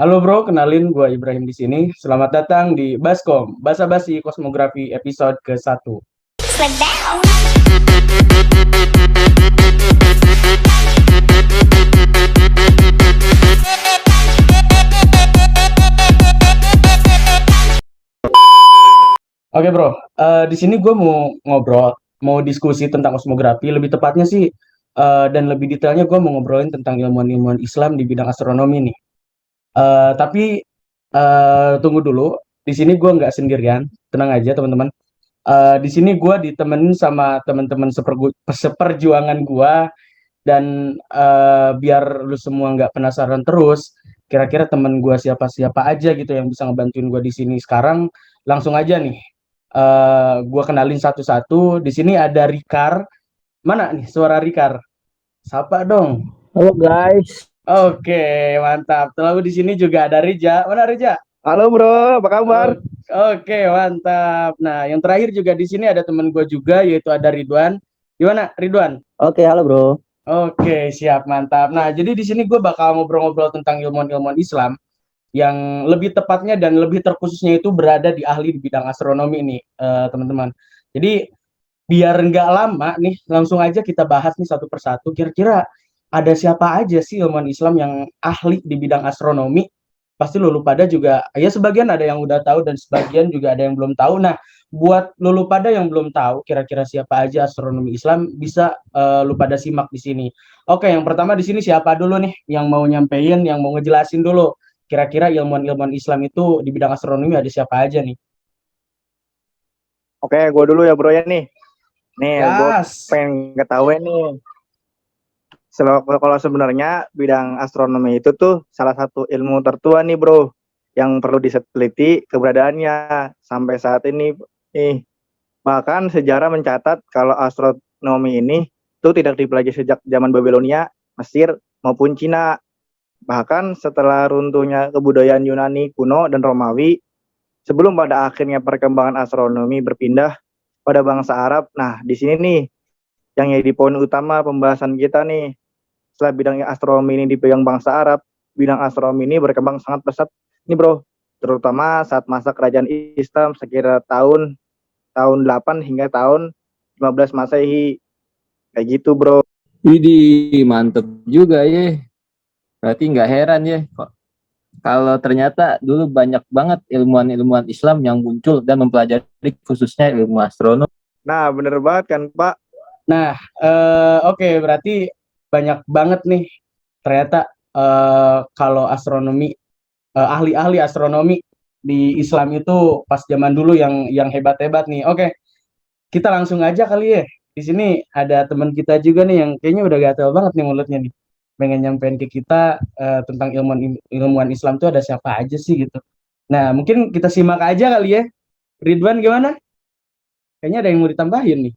Halo bro, kenalin gue Ibrahim di sini. Selamat datang di Baskom, Basa Basi Kosmografi episode ke-1. Oke bro, di sini gue mau ngobrol, mau diskusi tentang kosmografi. Lebih tepatnya sih, dan lebih detailnya gue mau ngobrolin tentang ilmuwan-ilmuwan Islam di bidang astronomi nih. Tapi tunggu dulu, di sini gue nggak sendirian, tenang aja teman-teman. Di sini gue ditemenin sama teman-teman seperjuangan gue dan biar lu semua nggak penasaran terus, kira-kira temen gue siapa-siapa aja gitu yang bisa ngebantuin gue di sini sekarang. Langsung aja nih, gue kenalin satu-satu. Di sini ada Rikar. Mana nih suara Rikar? Sapa dong. Halo guys, Oke, mantap. Lalu di sini juga ada Rija. Mana Rija? halo bro, apa kabar? Oke, mantap. Nah, yang terakhir juga di sini ada temen gue juga, yaitu ada Ridwan. Gimana, Ridwan? Oke, halo bro. Oke, siap, mantap. Nah, jadi di sini gue bakal ngobrol-ngobrol tentang ilmuwan-ilmuwan Islam yang lebih tepatnya dan lebih terkhususnya itu berada di ahli di bidang astronomi nih, teman-teman. Jadi biar nggak lama nih, langsung aja kita bahas nih satu persatu. Kira-kira ada siapa aja sih ilmuwan Islam yang ahli di bidang astronomi? Pasti lulu pada juga, ya sebagian ada yang udah tahu dan sebagian juga ada yang belum tahu. Nah, buat lulu pada yang belum tahu, kira-kira siapa aja astronomi Islam bisa lu pada simak di sini. Oke, yang pertama di sini siapa dulu nih yang mau nyampein, yang mau ngejelasin dulu. Kira-kira ilmuwan-ilmuwan Islam itu di bidang astronomi ada siapa aja nih? Oke, gue dulu ya bro ya nih. Nih, gue Gas. pengen ketahui nih. Kalau sebenarnya bidang astronomi itu tuh salah satu ilmu tertua nih bro, yang perlu diteliti keberadaannya sampai saat ini. Nih, bahkan sejarah mencatat kalau astronomi ini tuh tidak dipelajari sejak zaman Babilonia, Mesir maupun Cina. Bahkan setelah runtuhnya kebudayaan Yunani kuno dan Romawi, sebelum pada akhirnya perkembangan astronomi berpindah pada bangsa Arab. Nah, di sini nih yang jadi poin utama pembahasan kita nih. Setelah bidang astronomi ini dipegang bangsa Arab, bidang astronomi ini berkembang sangat pesat nih bro, terutama saat masa kerajaan Islam sekira tahun tahun 8 hingga tahun 15 Masehi. Kayak gitu bro. Widih, mantep juga ya. Berarti nggak heran ya kok kalau ternyata dulu banyak banget ilmuwan-ilmuwan Islam yang muncul dan mempelajari khususnya ilmu astronomi. Nah, bener banget kan Pak. Nah, oke, berarti banyak banget nih ternyata kalau astronomi, ahli-ahli astronomi di Islam itu pas zaman dulu yang hebat-hebat nih. Oke, kita langsung aja kali ya. Di sini ada teman kita juga nih yang kayaknya udah gatel banget nih mulutnya nih. Pengen nyampein ke kita tentang ilmuwan ilmuwan Islam itu ada siapa aja sih gitu. Nah, mungkin kita simak aja kali ya. Ridwan gimana? Kayaknya ada yang mau ditambahin nih.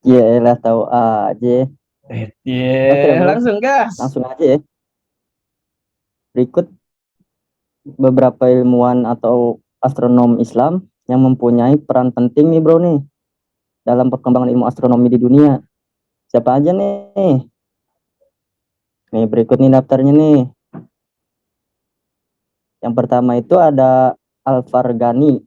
Iya lah tahu aja. Oke Yeah, bro, langsung gas. langsung aja ya. Berikut beberapa ilmuwan atau astronom Islam yang mempunyai peran penting nih bro nih dalam perkembangan ilmu astronomi di dunia. Siapa aja nih? Nih berikut nih daftarnya nih. Yang pertama itu ada Al-Farghani,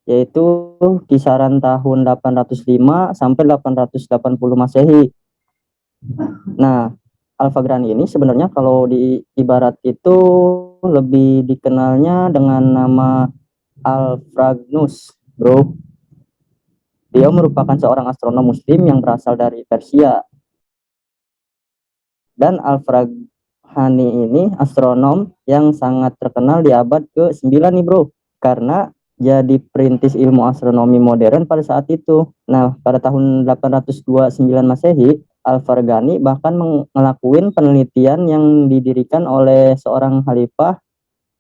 yaitu kisaran tahun 805 sampai 880 Masehi. Nah, Al-Fagrani ini sebenarnya kalau di ibarat itu lebih dikenalnya dengan nama Al-Fragnus, bro. Dia merupakan seorang astronom muslim yang berasal dari Persia. Dan Al-Fagrani ini astronom yang sangat terkenal di abad ke-9 nih, bro. Karena jadi perintis ilmu astronomi modern pada saat itu. Nah, pada tahun 829 Masehi, Al-Farghani bahkan ngelakuin penelitian yang didirikan oleh seorang khalifah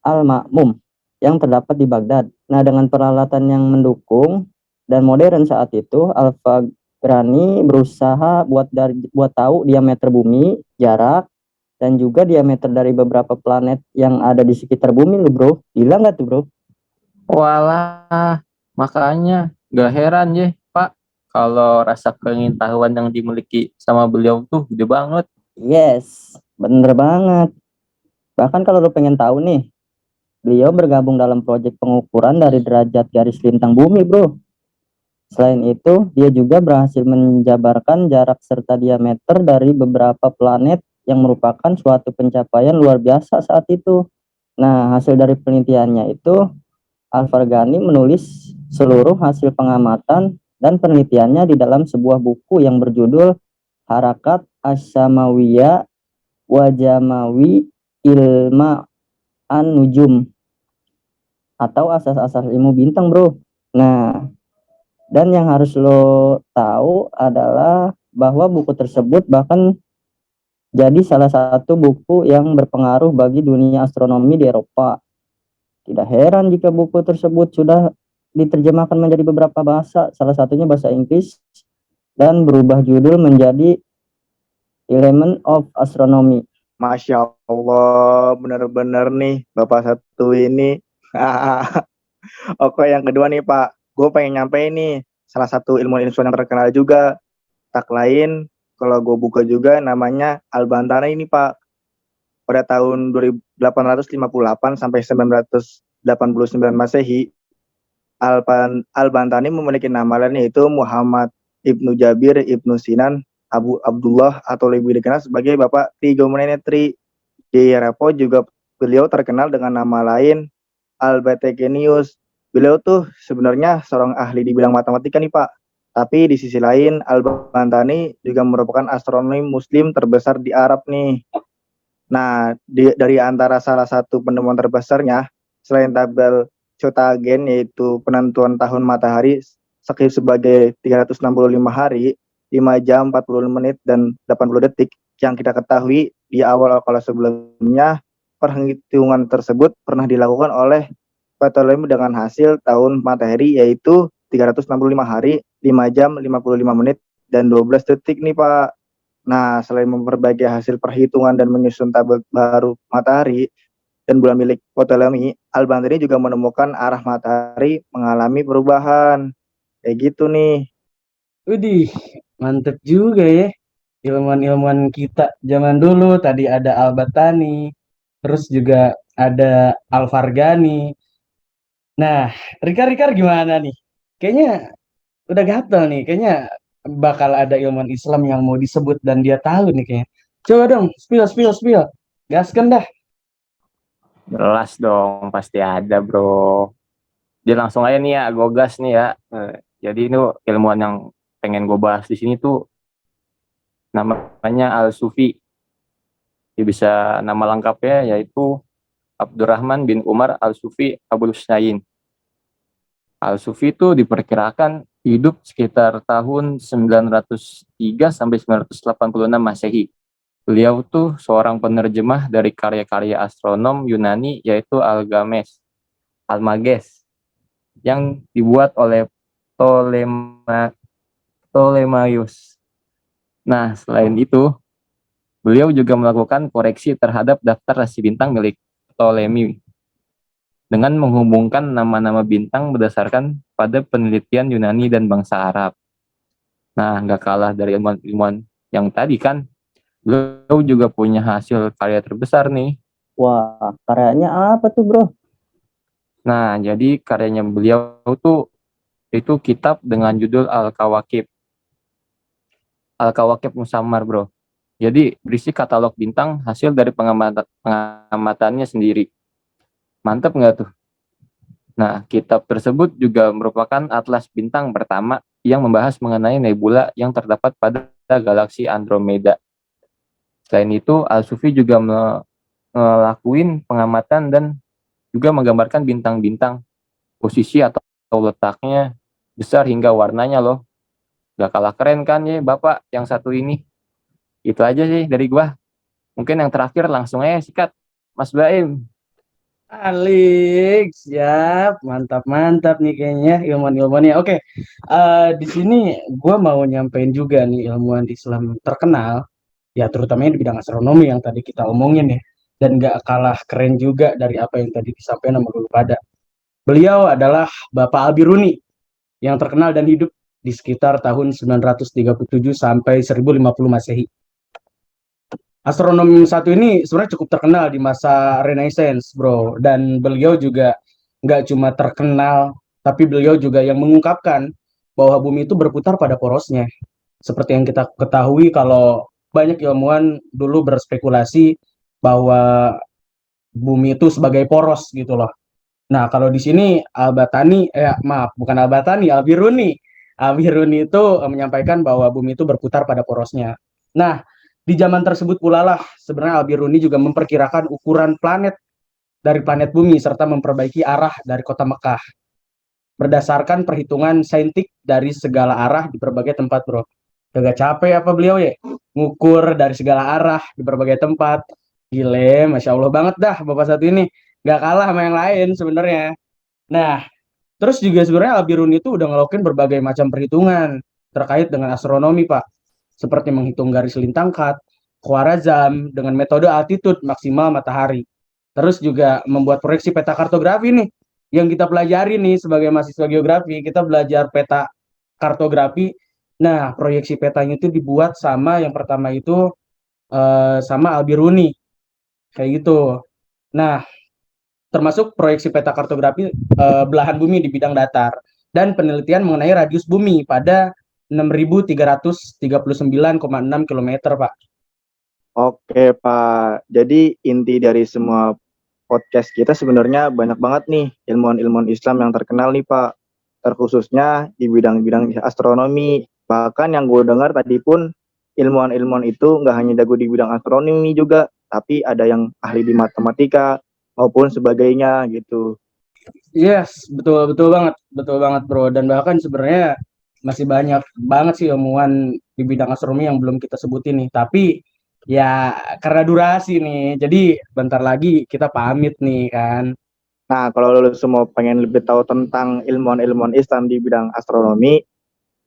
Al-Ma'mum yang terdapat di Baghdad. Nah, dengan peralatan yang mendukung dan modern saat itu, Al-Farghani berusaha buat tahu diameter bumi, jarak, dan juga diameter dari beberapa planet yang ada di sekitar bumi loh, bro. Gila nggak tuh, bro? Walah, makanya nggak heran ya Pak kalau rasa pengetahuan yang dimiliki sama beliau tuh gede banget. Yes, Bener banget. Bahkan kalau lo pengen tahu nih, beliau bergabung dalam proyek pengukuran dari derajat garis lintang bumi, bro. Selain itu, dia juga berhasil menjabarkan jarak serta diameter dari beberapa planet yang merupakan suatu pencapaian luar biasa saat itu. Nah, hasil dari penelitiannya itu, Al-Farghani menulis seluruh hasil pengamatan dan penelitiannya di dalam sebuah buku yang berjudul Harakat As-Samawiyah wa Jamawi Ilma An-Nujum atau asas-asas ilmu bintang, bro. Nah, dan yang harus lo tahu adalah bahwa buku tersebut bahkan jadi salah satu buku yang berpengaruh bagi dunia astronomi di Eropa. Tidak heran jika buku tersebut sudah diterjemahkan menjadi beberapa bahasa, salah satunya bahasa Inggris, dan berubah judul menjadi Element of Astronomy. Masya Allah, bener-bener nih Bapak satu ini. Oke, yang kedua nih Pak, gue pengen nyampein nih salah satu ilmuwan yang terkenal juga. Tak lain, kalau gue buka juga namanya Al-Bantani ini Pak. Pada tahun 1858 sampai 989 Masehi, Al-Bantani memiliki nama lain yaitu Muhammad Ibnu Jabir Ibnu Sinan Abu Abdullah atau lebih dikenal sebagai Bapak Trigonometri. Di Eropa juga beliau terkenal dengan nama lain Albategenius. Beliau tuh sebenarnya seorang ahli di bidang matematika nih Pak. Tapi di sisi lain Al-Bantani juga merupakan astronom muslim terbesar di Arab nih. Nah, dari antara salah satu penemuan terbesarnya selain tabel Chotagen yaitu penentuan tahun matahari sebagai 365 hari, 5 jam 40 menit dan 80 detik yang kita ketahui di awal kalau sebelumnya perhitungan tersebut pernah dilakukan oleh Ptolemy dengan hasil tahun matahari yaitu 365 hari, 5 jam 55 menit dan 12 detik nih Pak. Nah, selain memperbaiki hasil perhitungan dan menyusun tabel baru matahari dan bulan milik Ptolemy, Al-Bantani juga menemukan arah matahari mengalami perubahan. Kayak gitu nih. Widih, mantep juga ya. Ilmuwan-ilmuwan kita zaman dulu tadi ada Al-Battani, terus juga ada Al-Farghani. Nah, Rikar gimana nih? Kayaknya udah gatel nih. Kayaknya bakal ada ilmuwan Islam yang mau disebut dan dia tahu nih kayaknya. Coba dong, spill. Gaskan dah. Jelas dong, pasti ada bro. Jadi langsung aja nih ya, gue gas nih ya. Jadi itu ilmuwan yang pengen gue bahas di sini tuh namanya Al-Sufi. Dia bisa nama lengkapnya yaitu Abdurrahman bin Umar Al-Sufi Abul Husnain. Al-Sufi itu diperkirakan hidup sekitar tahun 903 sampai 986 Masehi. Beliau tuh seorang penerjemah dari karya-karya astronom Yunani yaitu Almages yang dibuat oleh Ptolemaios. Nah, selain itu, beliau juga melakukan koreksi terhadap daftar rasi bintang milik Ptolemy dengan menghubungkan nama-nama bintang berdasarkan pada penelitian Yunani dan bangsa Arab. Nah, nggak kalah dari ilmuwan-ilmuwan yang tadi kan, beliau juga punya hasil karya terbesar nih. Wah, karyanya apa tuh, bro? Nah, jadi karyanya beliau tuh itu kitab dengan judul Al-Kawakib. Al-Kawakib Musammar, bro. Jadi berisi katalog bintang hasil dari pengamatannya sendiri. Mantep nggak tuh? Nah, kitab tersebut juga merupakan atlas bintang pertama yang membahas mengenai nebula yang terdapat pada galaksi Andromeda. Selain itu, Al-Sufi juga melakukan pengamatan dan juga menggambarkan bintang-bintang, posisi atau letaknya, besar hingga warnanya loh. Gak kalah keren kan ya Bapak yang satu ini. Itu aja sih dari gua. Mungkin yang terakhir langsung aja sikat, Mas Baim. Alik, siap, mantap nih kayaknya ilmuwan-ilmuwannya. Oke, di sini gue mau nyampein juga nih ilmuwan Islam terkenal, ya terutamanya di bidang astronomi yang tadi kita omongin ya, dan gak kalah keren juga dari apa yang tadi disampaikan sama dulu pada. Beliau adalah Bapak Al-Biruni yang terkenal dan hidup di sekitar tahun 937 sampai 1050 Masehi. Astronom satu ini sebenarnya cukup terkenal di masa Renaissance, bro. Dan beliau juga nggak cuma terkenal, tapi beliau juga yang mengungkapkan bahwa bumi itu berputar pada porosnya. Seperti yang kita ketahui kalau banyak ilmuwan dulu berspekulasi bahwa bumi itu sebagai poros gitu loh. Nah, kalau di sini Al-Batani, maaf, bukan Al-Batani, Al-Biruni. Al-Biruni itu menyampaikan bahwa bumi itu berputar pada porosnya. Nah, di zaman tersebut pula lah sebenarnya Al-Biruni juga memperkirakan ukuran planet dari planet bumi serta memperbaiki arah dari kota Mekah berdasarkan perhitungan saintik dari segala arah di berbagai tempat, bro. Gak capek apa beliau ya? Ngukur dari segala arah di berbagai tempat. Gile, Masya Allah banget dah Bapak satu ini. Gak kalah sama yang lain sebenarnya. Nah, terus juga sebenarnya Al-Biruni itu udah ngelakuin berbagai macam perhitungan terkait dengan astronomi, Pak. Seperti menghitung garis lintang kat, Khwarazm dengan metode altitude maksimal matahari. Terus juga membuat proyeksi peta kartografi nih. Yang kita pelajari nih sebagai mahasiswa geografi, kita belajar peta kartografi. Nah, proyeksi petanya itu dibuat sama yang pertama itu sama Al-Biruni. Kayak gitu. Nah, termasuk proyeksi peta kartografi belahan bumi di bidang datar dan penelitian mengenai radius bumi pada 6.339,6 km, Pak. Oke, Pak. Jadi inti dari semua podcast kita sebenarnya banyak banget nih ilmuwan-ilmuwan Islam yang terkenal nih, Pak. Terkhususnya di bidang-bidang astronomi. Bahkan yang gue dengar tadi pun ilmuwan-ilmuwan itu nggak hanya jago di bidang astronomi juga, tapi ada yang ahli di matematika maupun sebagainya gitu. Yes, betul banget, bro. Dan bahkan sebenarnya masih banyak banget sih ilmuwan di bidang astronomi yang belum kita sebutin nih. Tapi ya karena durasi nih, jadi bentar lagi kita pamit nih kan. Nah, kalau lu semua pengen lebih tahu tentang ilmuwan-ilmuwan Islam di bidang astronomi,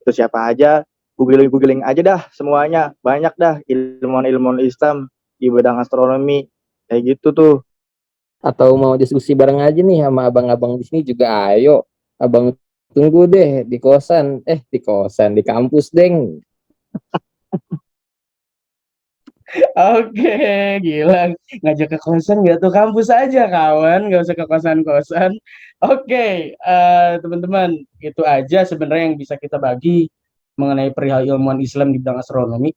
itu siapa aja, googling aja dah semuanya. Banyak dah ilmuwan-ilmuwan Islam di bidang astronomi. Kayak gitu tuh. Atau mau diskusi bareng aja nih sama abang-abang di sini juga ayo. Abang tunggu deh di kosan. Di kampus, Deng. Oke, gila. Ngajak ke kosan nggak tuh kampus aja, kawan. Nggak usah ke kosan-kosan. Oke, teman-teman. Itu aja sebenarnya yang bisa kita bagi mengenai perihal ilmuwan Islam di bidang astronomi.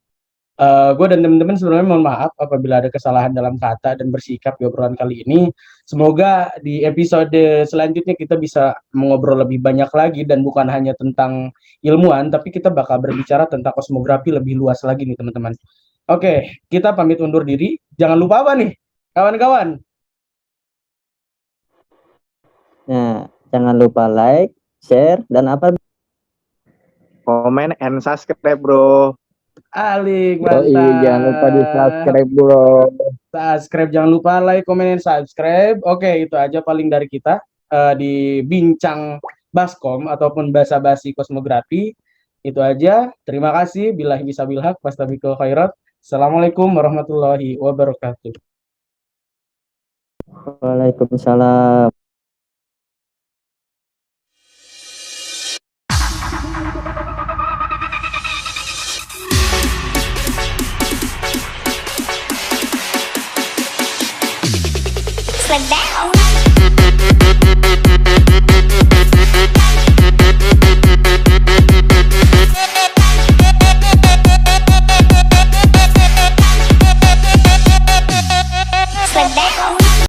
Gue dan teman-teman sebenarnya mohon maaf apabila ada kesalahan dalam kata dan bersikap di obrolan kali ini. Semoga di episode selanjutnya kita bisa mengobrol lebih banyak lagi dan bukan hanya tentang ilmuwan, tapi kita bakal berbicara tentang kosmografi lebih luas lagi nih teman-teman. Oke, kita pamit undur diri. Jangan lupa apa nih, kawan-kawan? Nah, jangan lupa like, share, dan apa? Komen and subscribe, bro. Alik, Yoi, mantap. jangan lupa di subscribe, bro. Subscribe, jangan lupa like, komen, dan subscribe. Oke, itu aja paling dari kita di bincang baskom ataupun basa-basi kosmografi. Itu aja. Terima kasih. Billahi bisabil haq, fastabiqul khairat. Assalamualaikum warahmatullahi wabarakatuh. Waalaikumsalam. Like that. Like that.